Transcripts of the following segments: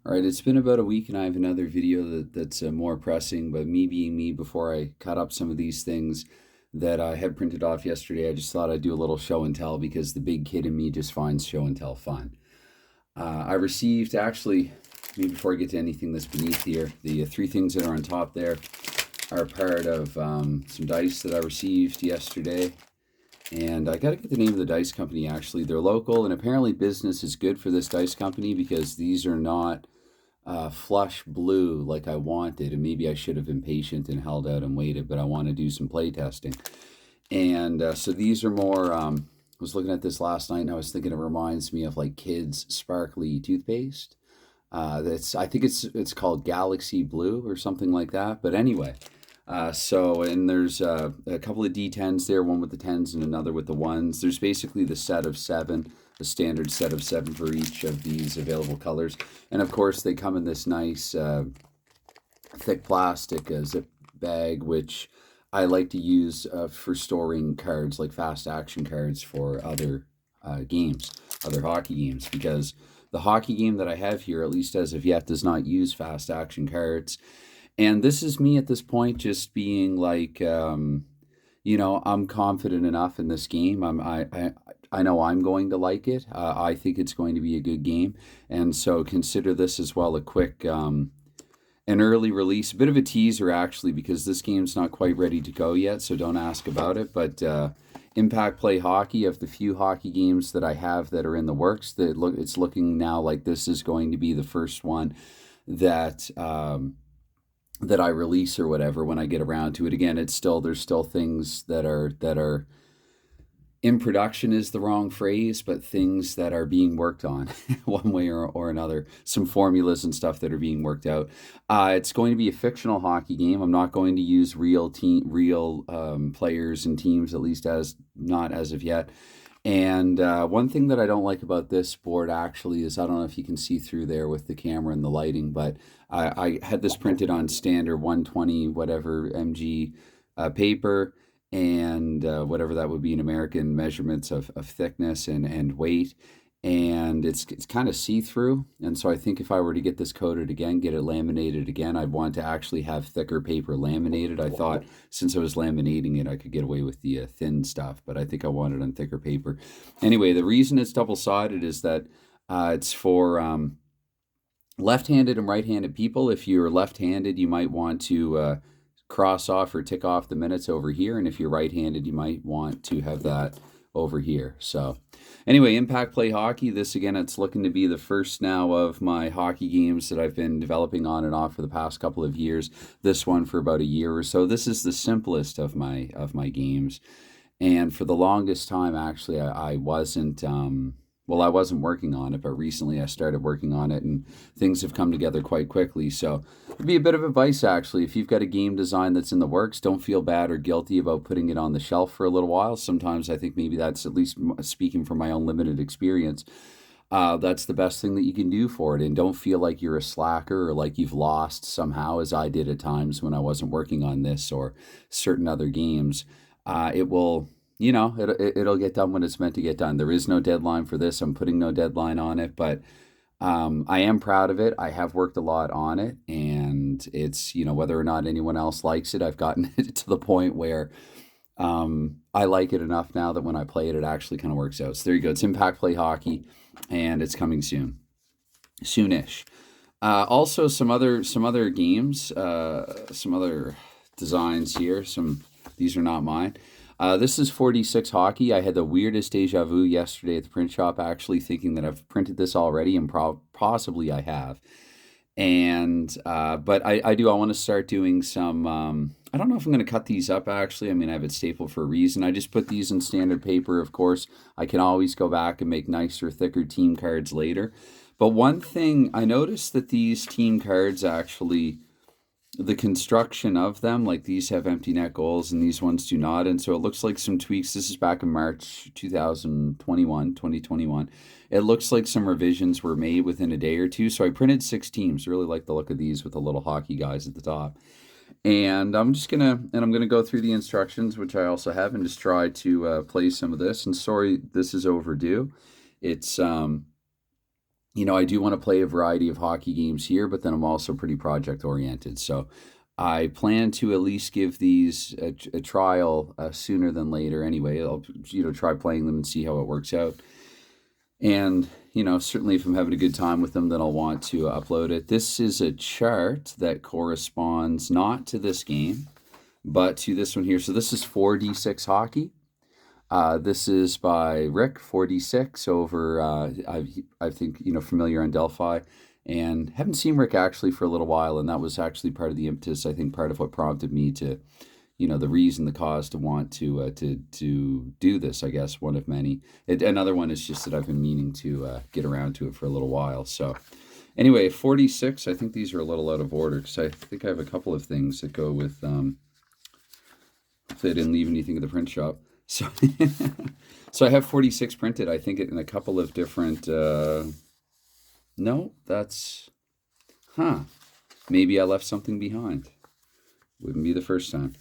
All right, it's been about a week, and I have another video that's more pressing. But me being me, before I cut up some of these things that I had printed off yesterday, I just thought I'd do a little show and tell because the big kid in me just finds show and tell fun. I received, actually, maybe before I get to anything that's beneath here, the three things that are on top there are part of some dice that I received yesterday. And I got to get the name of the dice company, actually. They're local, and apparently business is good for this dice company because these are not flush blue like I wanted, and maybe I should have been patient and held out and waited, but I want to do some play testing. And so these are more, I was looking at this last night and I was thinking it reminds me of like kids' sparkly toothpaste. I think it's called Galaxy Blue or something like that. But anyway, and there's a couple of D10s there, one with the tens and another with the ones. There's basically the set of seven, a standard set of seven for each of these available colors. And of course, they come in this nice thick plastic zip bag, which I like to use for storing cards, like fast action cards for other games, other hockey games, because the hockey game that I have here, at least as of yet, does not use fast action cards. And this is me at this point just being like, I'm confident enough in this game. I know I'm going to like it. I think it's going to be a good game. And so consider this as well a quick, an early release, a bit of a teaser actually, because this game's not quite ready to go yet. So don't ask about it. But Impact Play Hockey, of the few hockey games that I have that are in the works, it's looking now like this is going to be the first one that that I release or whatever when I get around to it. Again, there's still things that are in production is the wrong phrase, but things that are being worked on one way or another. Some formulas and stuff that are being worked out. It's going to be a fictional hockey game. I'm not going to use real players and teams, at least not as of yet. And one thing that I don't like about this board actually is, I don't know if you can see through there with the camera and the lighting, but I had this printed on standard 120 whatever mg paper, and whatever that would be in American measurements of thickness and weight. And it's kind of see-through. And so I think if I were to get this coated again, get it laminated again, I'd want to actually have thicker paper laminated. I thought since I was laminating it, I could get away with the thin stuff, but I think I want it on thicker paper. Anyway, the reason it's double-sided is that it's for left-handed and right-handed people. If you're left-handed, you might want to cross off or tick off the minutes over here, and if you're right-handed, you might want to have that over here. So anyway, Impact Play Hockey, this again, it's looking to be the first now of my hockey games that I've been developing on and off for the past couple of years. This one for about a year or so. This is the simplest of my games, and for the longest time actually I wasn't I wasn't working on it, but recently I started working on it, and things have come together quite quickly. So it'd be a bit of advice, actually. If you've got a game design that's in the works, don't feel bad or guilty about putting it on the shelf for a little while. Sometimes I think maybe that's, at least speaking from my own limited experience, that's the best thing that you can do for it. And don't feel like you're a slacker or like you've lost somehow, as I did at times when I wasn't working on this or certain other games. It will it'll get done when it's meant to get done. There is no deadline for this. I'm putting no deadline on it, but I am proud of it. I have worked a lot on it, and it's, whether or not anyone else likes it, I've gotten it to the point where I like it enough now that when I play it, it actually kind of works out. So there you go. It's Impact Play Hockey, and it's coming soonish. Also, some other games, some other designs here. These are not mine. This is 46 Hockey. I had the weirdest deja vu yesterday at the print shop, actually thinking that I've printed this already, and possibly I have. And but I want to start doing some. I don't know if I'm going to cut these up, actually. I mean, I have it stapled for a reason. I just put these in standard paper. Of course, I can always go back and make nicer, thicker team cards later. But one thing I noticed, that these team cards actually, the construction of them, like these have empty net goals and these ones do not. And so it looks like some tweaks. This is back in March 2021. It looks like some revisions were made within a day or two. So I printed 6 teams. Really like the look of these with the little hockey guys at the top. And I'm gonna go through the instructions, which I also have, and just try to play some of this. And sorry, this is overdue. It's I do want to play a variety of hockey games here, but then I'm also pretty project oriented. So I plan to at least give these a trial sooner than later. Anyway, I'll try playing them and see how it works out. And certainly if I'm having a good time with them, then I'll want to upload it. This is a chart that corresponds not to this game, but to this one here. So this is 4D6 hockey. This is by Rick, 4D6 over, I think, familiar on Delphi. And haven't seen Rick actually for a little while, and that was actually part of the impetus, I think part of what prompted me to, the reason, the cause to want to do this, I guess, one of many. Another one is just that I've been meaning to get around to it for a little while. So anyway, 46, I think these are a little out of order, because I think I have a couple of things that go with, hopefully I didn't leave anything at the print shop. So, so I have 46 printed, I think, in a couple of different, no, that's, maybe I left something behind. Wouldn't be the first time.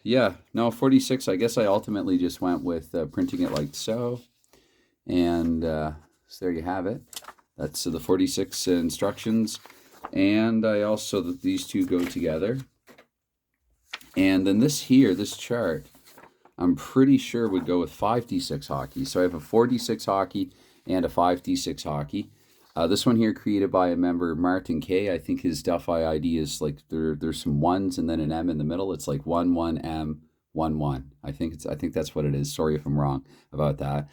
Yeah, no, 46, I guess I ultimately just went with printing it like so. And so there you have it. That's the 46 instructions. And I also, these two go together. And then this chart, I'm pretty sure would go with 5D6 hockey. So I have a 4D6 hockey and a 5D6 hockey. This one here created by a member, Martin K. I think his Delphi ID is like there's some ones and then an M in the middle. It's like 11M11. I think that's what it is. Sorry if I'm wrong about that.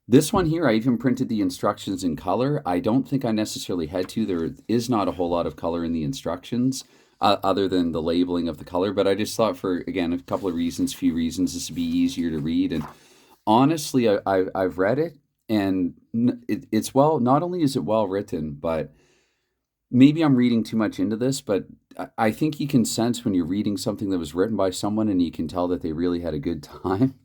This one here, I even printed the instructions in color. I don't think I necessarily had to. There is not a whole lot of color in the instructions. Other than the labeling of the color, but I just thought for, again, a couple of reasons, few reasons, this would be easier to read. And honestly, I've read it, and it's not only is it well written, but maybe I'm reading too much into this, but I think you can sense when you're reading something that was written by someone and you can tell that they really had a good time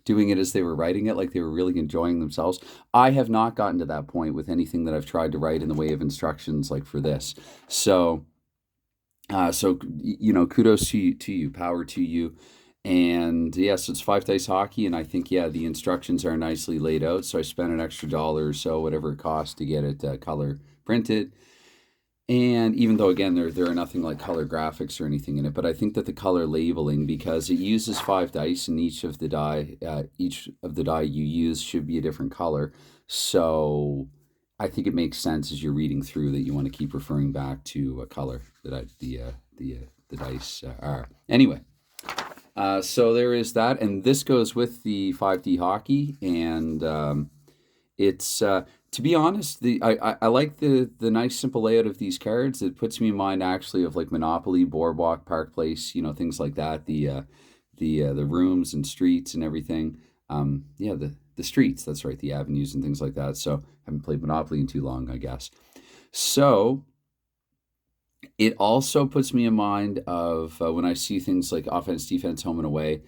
doing it as they were writing it, like they were really enjoying themselves. I have not gotten to that point with anything that I've tried to write in the way of instructions like for this. So kudos to you, power to you. And yes, it's 5 dice hockey, and I think, the instructions are nicely laid out. So I spent an extra $1 or so, whatever it costs to get it color printed. And even though, again, there are nothing like color graphics or anything in it, but I think that the color labeling, because it uses 5 dice, and each of the die you use should be a different color. So I think it makes sense as you're reading through that you want to keep referring back to a color that the dice are. Anyway, so there is that, and this goes with the 5D hockey, and it's to be honest, I like the nice simple layout of these cards. It puts me in mind actually of like Monopoly, Boardwalk, Park Place, things like that. The rooms and streets and everything. The streets, that's right, the avenues and things like that. So haven't played Monopoly in too long, I guess. So it also puts me in mind of when I see things like offense, defense, home and away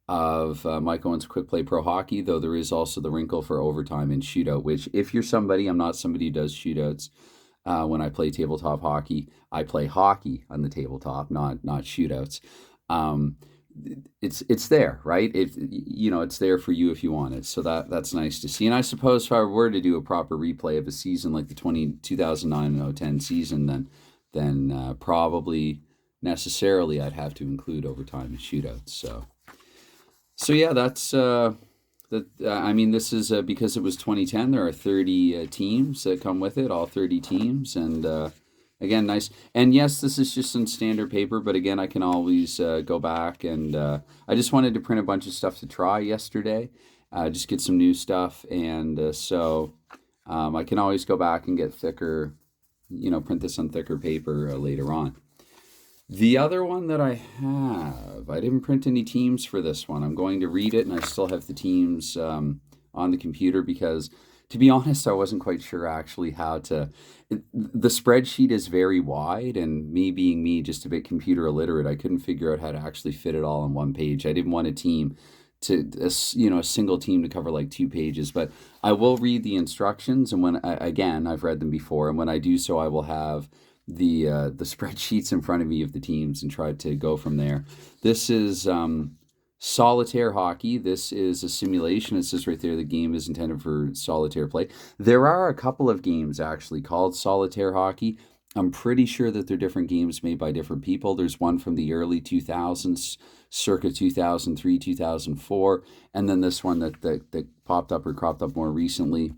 of Mike Owen's Quick Play Pro Hockey, though there is also the wrinkle for overtime and shootout, which if you're somebody, I'm not somebody who does shootouts. When I play tabletop hockey, I play hockey on the tabletop, not shootouts. It's there, right? It's there for you if you want it. So that's nice to see. And I suppose if I were to do a proper replay of a season like the 2009 and 010 season, then probably necessarily I'd have to include overtime and shootouts. So yeah, that's I mean, this is because it was 2010. There are 30 teams that come with it, all 30 teams, and again, nice. And yes, this is just some standard paper, but again, I can always go back, and I just wanted to print a bunch of stuff to try yesterday, just get some new stuff, and so I can always go back and get thicker, print this on thicker paper later on. The other one that I didn't print any teams for this one. I'm going to read it, and I still have the teams on the computer because, to be honest, I wasn't quite sure actually how to. The spreadsheet is very wide, and me being me, just a bit computer illiterate, I couldn't figure out how to actually fit it all on one page. I didn't want a single team to cover like 2 pages, but I will read the instructions, and when I've read them before, and when I do so, I will have the spreadsheets in front of me of the teams and try to go from there. This is Solitaire hockey. This is a simulation. It says right there the game is intended for solitaire play. There are a couple of games actually called solitaire hockey. I'm pretty sure that they're different games made by different people. There's one from the early 2000s, circa 2003, 2004, and then this one that popped up or cropped up more recently.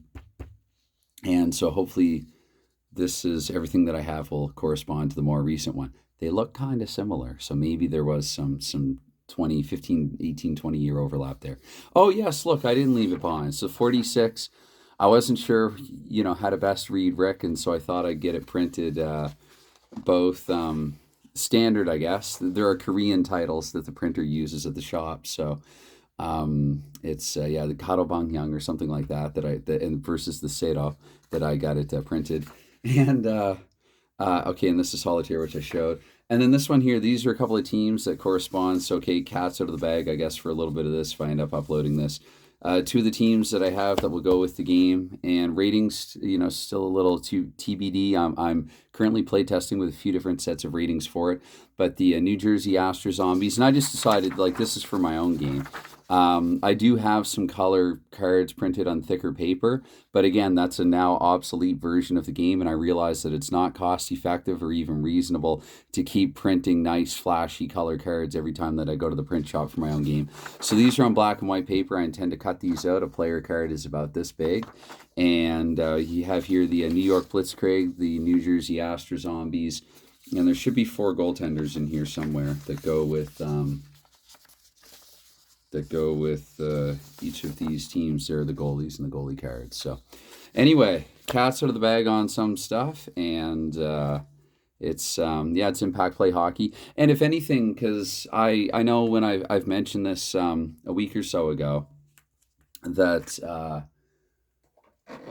And so hopefully this is everything that I have will correspond to the more recent one. They look kind of similar, so maybe there was some 20, 15, 18, 20 year overlap there. Oh, yes, look, I didn't leave it behind. So 46, I wasn't sure, how to best read Rick, and so I thought I'd get it printed both standard, I guess. There are Korean titles that the printer uses at the shop, so it's the Karobangyang or something like that and versus the Seto that I got it printed. And okay, and this is Solitaire, which I showed. And then this one here, these are a couple of teams that correspond. So, okay, cat's out of the bag, I guess, for a little bit of this if I end up uploading this. Two of the teams that I have that will go with the game. And ratings, still a little too TBD. I'm currently playtesting with a few different sets of ratings for it. But the New Jersey Astro Zombies, and I just decided, this is for my own game. I do have some color cards printed on thicker paper, but again, that's a now obsolete version of the game, and I realize that it's not cost effective or even reasonable to keep printing nice, flashy color cards every time that I go to the print shop for my own game. So these are on black and white paper. I intend to cut these out. A player card is about this big, and you have here the New York Blitzkrieg, the New Jersey Astro Zombies, and there should be 4 goaltenders in here somewhere that go with each of these teams. They're the goalies and the goalie cards. So anyway, cat's out of the bag on some stuff, and it's impact play hockey. And if anything, because I know when I've mentioned this a week or so ago that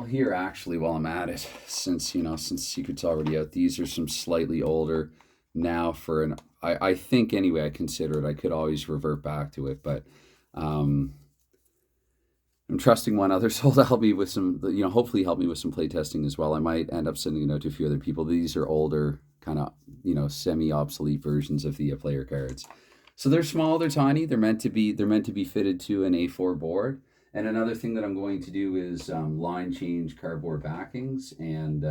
here actually while I'm at it, since Secret's already out, these are some slightly older now for I think anyway, I consider it. I could always revert back to it, but I'm trusting one other soul to help me with some, hopefully help me with some play testing as well. I might end up sending a note to a few other people. These are older, kind of, semi-obsolete versions of the player cards. So they're small, they're tiny, they're meant to be fitted to an A4 board. And another thing that I'm going to do is line change cardboard backings, and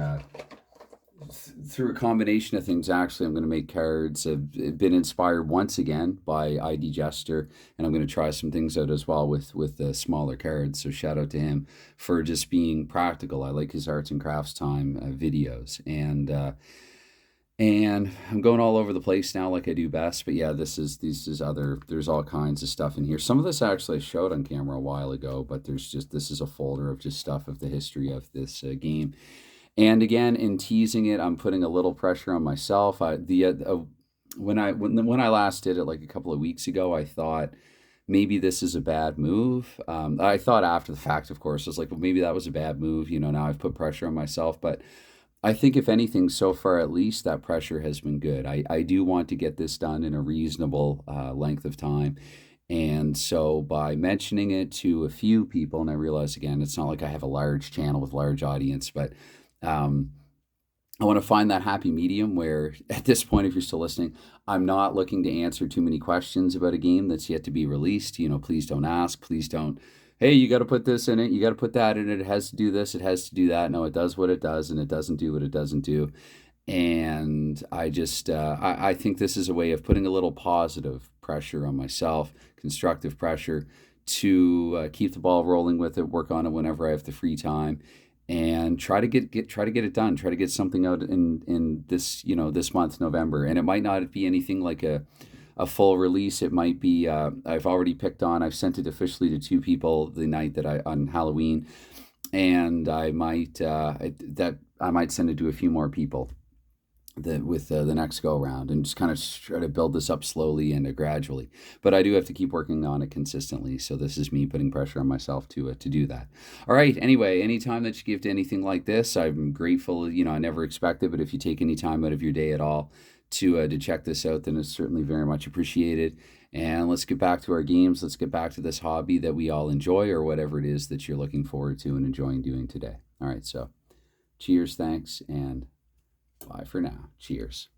through a combination of things, actually, I'm going to make cards. I've been inspired once again by ID Jester, and I'm going to try some things out as well with the smaller cards. So shout out to him for just being practical. I like his arts and crafts time videos, and I'm going all over the place now like I do best. But yeah, this is there's all kinds of stuff in here. Some of this actually I showed on camera a while ago, but this is a folder of just stuff of the history of this game. And again, in teasing it, I'm putting a little pressure on myself. When I last did it like a couple of weeks ago, I thought maybe this is a bad move. I thought after the fact, of course, I was like, well, maybe that was a bad move. Now I've put pressure on myself. But I think if anything, so far at least, that pressure has been good. I do want to get this done in a reasonable length of time. And so by mentioning it to a few people, and I realize, again, it's not like I have a large channel with large audience, but I want to find that happy medium where at this point, if you're still listening, I'm not looking to answer too many questions about a game that's yet to be released. Please don't ask. Please don't, hey, you got to put this in it. You got to put that in it. It has to do this. It has to do that. No, it does what it does, and it doesn't do what it doesn't do. And I just, I think this is a way of putting a little positive pressure on myself, constructive pressure to keep the ball rolling with it, work on it whenever I have the free time, and try to get it done. Try to get something out in this this month, November. And it might not be anything like a full release. It might be I've already picked on. I've sent it officially to 2 people the night that on Halloween, and I might send it to a few more people with the next go around, and just kind of try to build this up slowly and gradually. But I do have to keep working on it consistently. So this is me putting pressure on myself to do that. All right. Anyway, anytime that you give to anything like this, I'm grateful. I never expected, but if you take any time out of your day at all to check this out, then it's certainly very much appreciated. And let's get back to our games. Let's get back to this hobby that we all enjoy, or whatever it is that you're looking forward to and enjoying doing today. All right. So cheers, thanks, and bye for now. Cheers.